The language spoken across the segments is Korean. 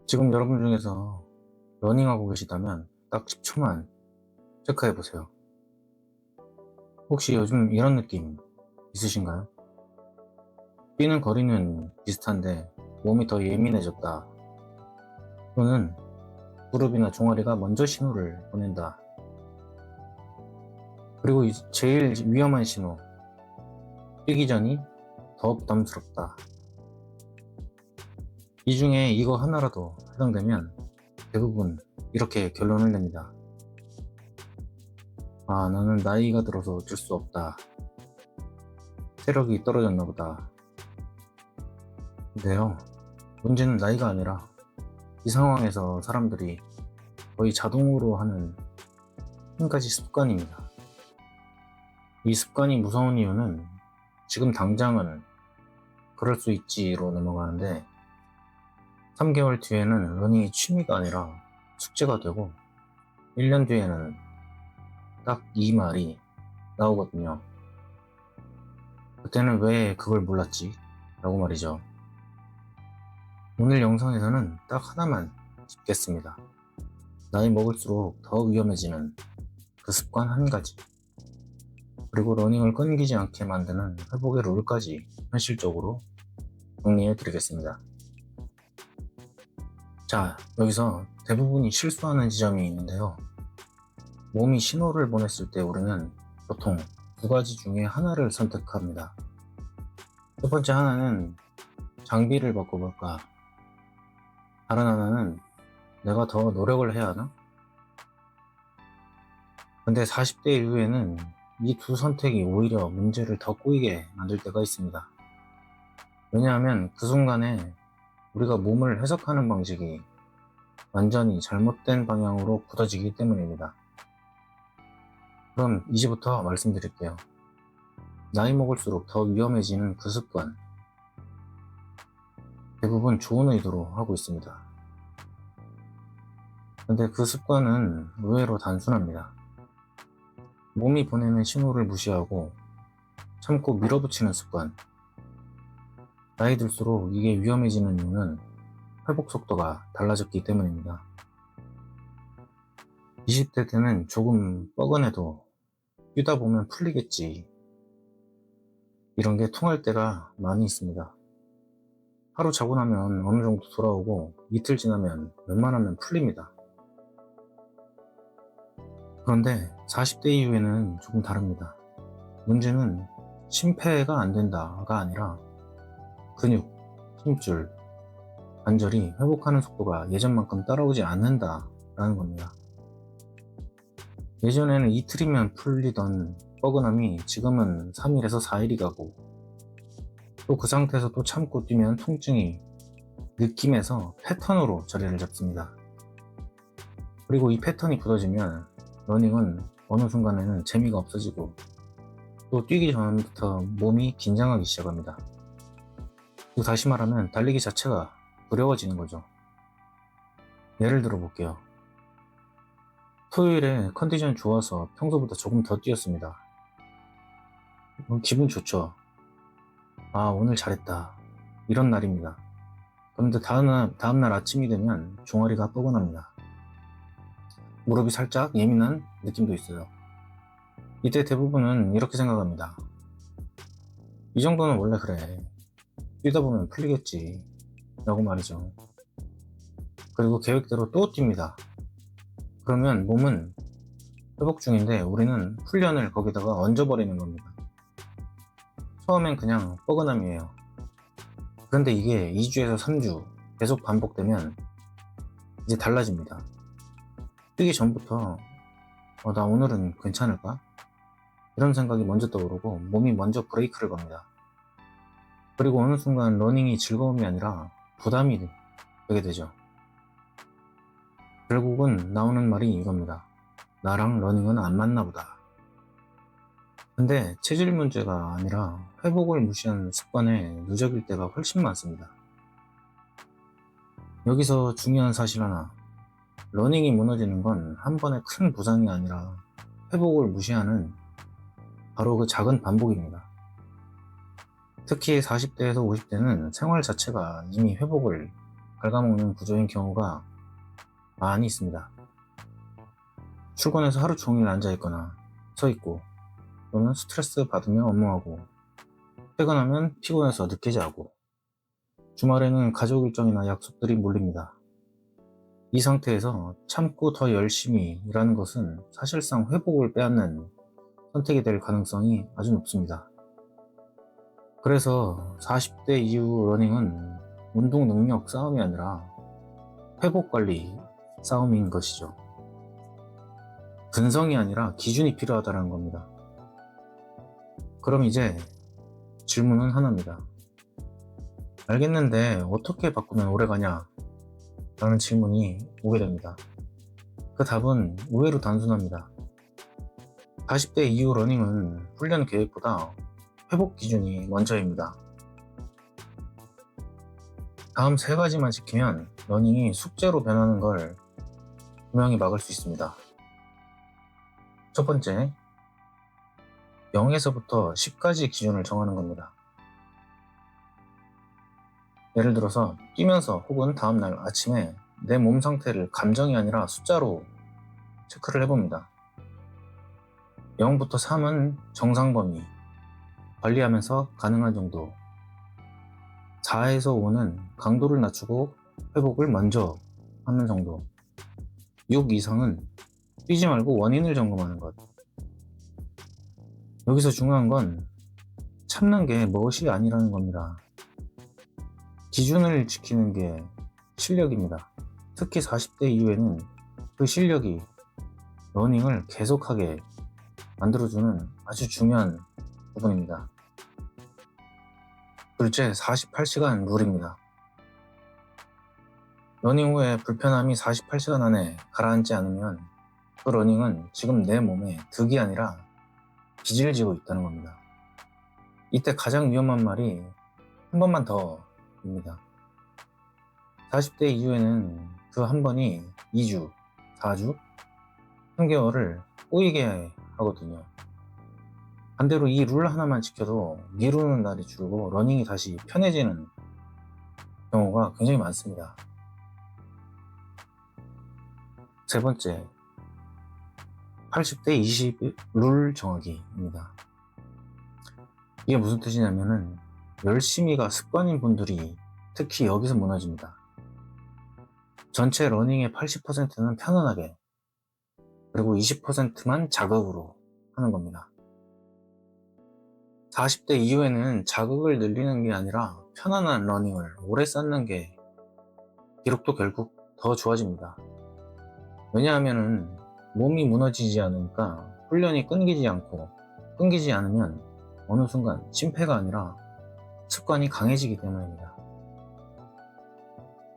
지금 여러분 중에서 러닝하고 계시다면 딱 10초만 체크해 보세요. 혹시 요즘 이런 느낌 있으신가요? 뛰는 거리는 비슷한데 몸이 더 예민해졌다. 또는 무릎이나 종아리가 먼저 신호를 보낸다. 그리고 제일 위험한 신호, 뛰기 전이 더 부담스럽다. 이 중에 이거 하나라도 해당되면 대부분 이렇게 결론을 냅니다. 아, 나는 나이가 들어서 어쩔 수 없다. 체력이 떨어졌나 보다. 근데요, 문제는 나이가 아니라 이 상황에서 사람들이 거의 자동으로 하는 한 가지 습관입니다. 이 습관이 무서운 이유는 지금 당장은 그럴 수 있지로 넘어가는데 3개월 뒤에는 러닝이 취미가 아니라 숙제가 되고 1년 뒤에는 딱 이 말이 나오거든요. 그때는 왜 그걸 몰랐지? 라고 말이죠. 오늘 영상에서는 딱 하나만 짚겠습니다. 나이 먹을수록 더 위험해지는 그 습관 한 가지, 그리고 러닝을 끊기지 않게 만드는 회복의 룰까지 현실적으로 정리해 드리겠습니다. 자, 여기서 대부분이 실수하는 지점이 있는데요. 몸이 신호를 보냈을 때 우리는 보통 두 가지 중에 하나를 선택합니다. 첫 번째 하나는 장비를 바꿔볼까? 다른 하나는 내가 더 노력을 해야 하나? 근데 40대 이후에는 이 두 선택이 오히려 문제를 더 꼬이게 만들 때가 있습니다. 왜냐하면 그 순간에 우리가 몸을 해석하는 방식이 완전히 잘못된 방향으로 굳어지기 때문입니다. 그럼 이제부터 말씀드릴게요. 나이 먹을수록 더 위험해지는 그 습관, 대부분 좋은 의도로 하고 있습니다. 근데 그 습관은 의외로 단순합니다. 몸이 보내는 신호를 무시하고 참고 밀어붙이는 습관. 나이 들수록 이게 위험해지는 이유는 회복 속도가 달라졌기 때문입니다. 20대 때는 조금 뻐근해도 뛰다 보면 풀리겠지, 이런 게 통할 때가 많이 있습니다. 하루 자고 나면 어느 정도 돌아오고 이틀 지나면 웬만하면 풀립니다. 그런데 40대 이후에는 조금 다릅니다. 문제는 심폐가 안 된다가 아니라 근육, 힘줄, 관절이 회복하는 속도가 예전만큼 따라오지 않는다라는 겁니다. 예전에는 이틀이면 풀리던 뻐근함이 지금은 3일에서 4일이 가고, 또 그 상태에서 또 참고 뛰면 통증이 느낌에서 패턴으로 자리를 잡습니다. 그리고 이 패턴이 굳어지면 러닝은 어느 순간에는 재미가 없어지고 또 뛰기 전부터 몸이 긴장하기 시작합니다. 또 다시 말하면 달리기 자체가 두려워지는 거죠. 예를 들어 볼게요. 토요일에 컨디션 좋아서 평소보다 조금 더 뛰었습니다. 기분 좋죠. 아, 오늘 잘했다, 이런 날입니다. 그런데 다음날 아침이 되면 종아리가 뻐근합니다. 무릎이 살짝 예민한 느낌도 있어요. 이때 대부분은 이렇게 생각합니다. 이 정도는 원래 그래, 뛰다 보면 풀리겠지, 라고 말이죠. 그리고 계획대로 또 뜁니다. 그러면 몸은 회복 중인데 우리는 훈련을 거기다가 얹어버리는 겁니다. 처음엔 그냥 뻐근함이에요. 그런데 이게 2주에서 3주 계속 반복되면 이제 달라집니다. 뛰기 전부터 나 오늘은 괜찮을까? 이런 생각이 먼저 떠오르고 몸이 먼저 브레이크를 겁니다. 그리고 어느 순간 러닝이 즐거움이 아니라 부담이 되게 되죠. 결국은 나오는 말이 이겁니다. 나랑 러닝은 안 맞나 보다. 근데 체질 문제가 아니라 회복을 무시하는 습관에 누적일 때가 훨씬 많습니다. 여기서 중요한 사실 하나. 러닝이 무너지는 건 한 번의 큰 부상이 아니라 회복을 무시하는 바로 그 작은 반복입니다. 특히 40대에서 50대는 생활 자체가 이미 회복을 갉아먹는 구조인 경우가 많이 있습니다. 출근해서 하루 종일 앉아있거나 서있고, 또는 스트레스 받으며 업무하고, 퇴근하면 피곤해서 늦게 자고, 주말에는 가족 일정이나 약속들이 몰립니다. 이 상태에서 참고 더 열심히 일하는 것은 사실상 회복을 빼앗는 선택이 될 가능성이 아주 높습니다. 그래서 40대 이후 러닝은 운동 능력 싸움이 아니라 회복 관리 싸움인 것이죠. 근성이 아니라 기준이 필요하다는 겁니다. 그럼 이제 질문은 하나입니다. 알겠는데 어떻게 바꾸면 오래가냐? 라는 질문이 오게 됩니다. 그 답은 의외로 단순합니다. 40대 이후 러닝은 훈련 계획보다 회복 기준이 먼저입니다. 다음 3가지만 지키면 러닝이 숙제로 변하는 걸 분명히 막을 수 있습니다. 첫 번째, 0에서부터 10까지 기준을 정하는 겁니다. 예를 들어서 뛰면서 혹은 다음날 아침에 내 몸 상태를 감정이 아니라 숫자로 체크를 해봅니다. 0부터 3은 정상 범위, 관리하면서 가능한 정도. 4에서 5는 강도를 낮추고 회복을 먼저 하는 정도. 6 이상은 뛰지 말고 원인을 점검하는 것. 여기서 중요한 건 참는 게 무엇이 아니라는 겁니다. 기준을 지키는 게 실력입니다. 특히 40대 이후에는 그 실력이 러닝을 계속하게 만들어주는 아주 중요한 부분입니다. 둘째, 48시간 룰입니다. 러닝 후에 불편함이 48시간 안에 가라앉지 않으면 그 러닝은 지금 내 몸에 득이 아니라 빚을 지고 있다는 겁니다. 이때 가장 위험한 말이 한 번만 더 입니다. 40대 이후에는 그 한 번이 2주, 4주, 3개월을 꼬이게 하거든요. 반대로 이 룰 하나만 지켜도 미루는 날이 줄고 러닝이 다시 편해지는 경우가 굉장히 많습니다. 세 번째, 80대 20 룰 정하기입니다. 이게 무슨 뜻이냐면은 열심히가 습관인 분들이 특히 여기서 무너집니다. 전체 러닝의 80%는 편안하게, 그리고 20%만 자극으로 하는 겁니다. 40대 이후에는 자극을 늘리는 게 아니라 편안한 러닝을 오래 쌓는 게 기록도 결국 더 좋아집니다. 왜냐하면은 몸이 무너지지 않으니까 훈련이 끊기지 않으면 어느 순간 심폐가 아니라 습관이 강해지기 때문입니다.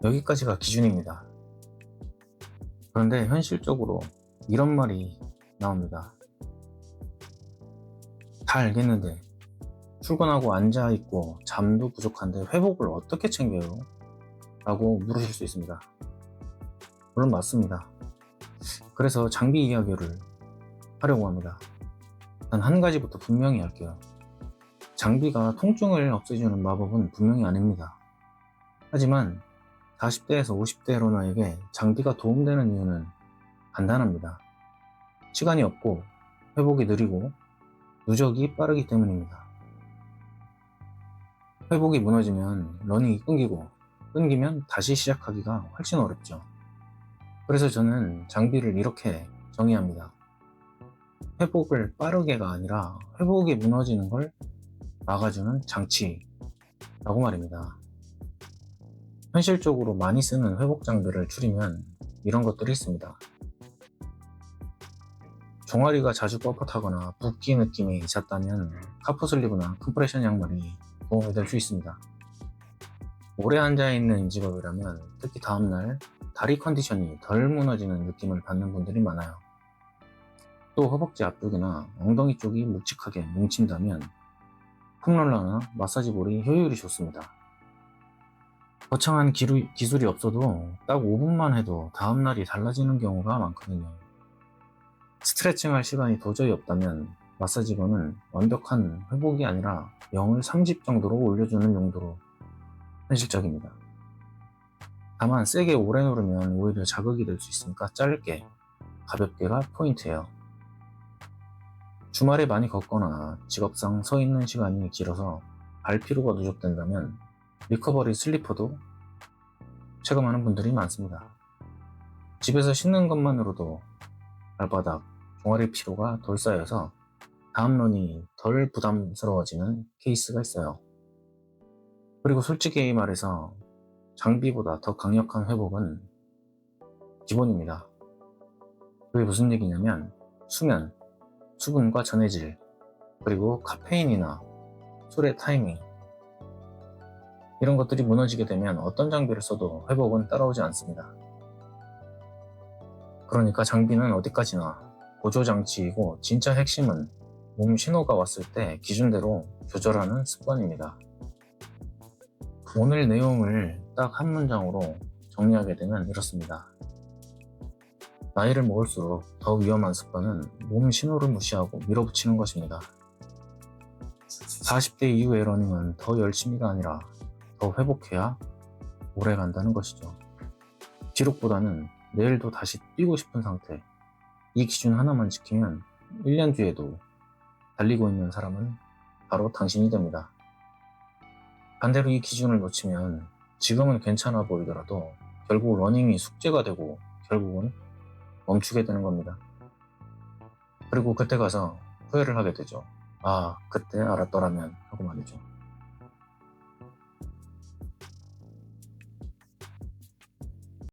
여기까지가 기준입니다. 그런데 현실적으로 이런 말이 나옵니다. 다 알겠는데 출근하고 앉아있고 잠도 부족한데 회복을 어떻게 챙겨요? 라고 물으실 수 있습니다. 물론 맞습니다. 그래서 장비 이야기를 하려고 합니다. 단 한 가지부터 분명히 할게요. 장비가 통증을 없애주는 마법은 분명히 아닙니다. 하지만 40대에서 50대 러너에게 장비가 도움되는 이유는 간단합니다. 시간이 없고 회복이 느리고 누적이 빠르기 때문입니다. 회복이 무너지면 러닝이 끊기면 다시 시작하기가 훨씬 어렵죠. 그래서 저는 장비를 이렇게 정의합니다. 회복을 빠르게가 아니라 회복이 무너지는 걸 막아주는 장치라고 말입니다. 현실적으로 많이 쓰는 회복 장비를 추리면 이런 것들이 있습니다. 종아리가 자주 뻣뻣하거나 붓기 느낌이 잦다면 카프슬리브나 컴프레션 양말이 도움이 될 수 있습니다. 오래 앉아있는 임직업이라면 특히 다음날 다리 컨디션이 덜 무너지는 느낌을 받는 분들이 많아요. 또 허벅지 앞쪽이나 엉덩이 쪽이 묵직하게 뭉친다면 폼롤러나 마사지볼이 효율이 좋습니다. 거창한 기술이 없어도 딱 5분만 해도 다음날이 달라지는 경우가 많거든요. 스트레칭 할 시간이 도저히 없다면 마사지건은 완벽한 회복이 아니라 0을 30 정도로 올려주는 용도로 현실적입니다. 다만 세게 오래 누르면 오히려 자극이 될 수 있으니까 짧게, 가볍게가 포인트예요. 주말에 많이 걷거나 직업상 서 있는 시간이 길어서 발 피로가 누적된다면 리커버리 슬리퍼도 체감하는 분들이 많습니다. 집에서 신는 것만으로도 발바닥, 종아리 피로가 덜 쌓여서 다음 런이 덜 부담스러워지는 케이스가 있어요. 그리고 솔직히 말해서 장비보다 더 강력한 회복은 기본입니다. 그게 무슨 얘기냐면 수면, 수분과 전해질, 그리고 카페인이나 술의 타이밍, 이런 것들이 무너지게 되면 어떤 장비를 써도 회복은 따라오지 않습니다. 그러니까 장비는 어디까지나 보조장치이고 진짜 핵심은 몸 신호가 왔을 때 기준대로 조절하는 습관입니다. 오늘 내용을 딱 한 문장으로 정리하게 되면 이렇습니다. 나이를 먹을수록 더 위험한 습관은 몸 신호를 무시하고 밀어붙이는 것입니다. 40대 이후의 러닝은 더 열심히가 아니라 더 회복해야 오래 간다는 것이죠. 기록보다는 내일도 다시 뛰고 싶은 상태, 이 기준 하나만 지키면 1년 뒤에도 달리고 있는 사람은 바로 당신이 됩니다. 반대로 이 기준을 놓치면 지금은 괜찮아 보이더라도 결국 러닝이 숙제가 되고 결국은 멈추게 되는 겁니다. 그리고 그때 가서 후회를 하게 되죠. 아, 그때 알았더라면 하고 말이죠.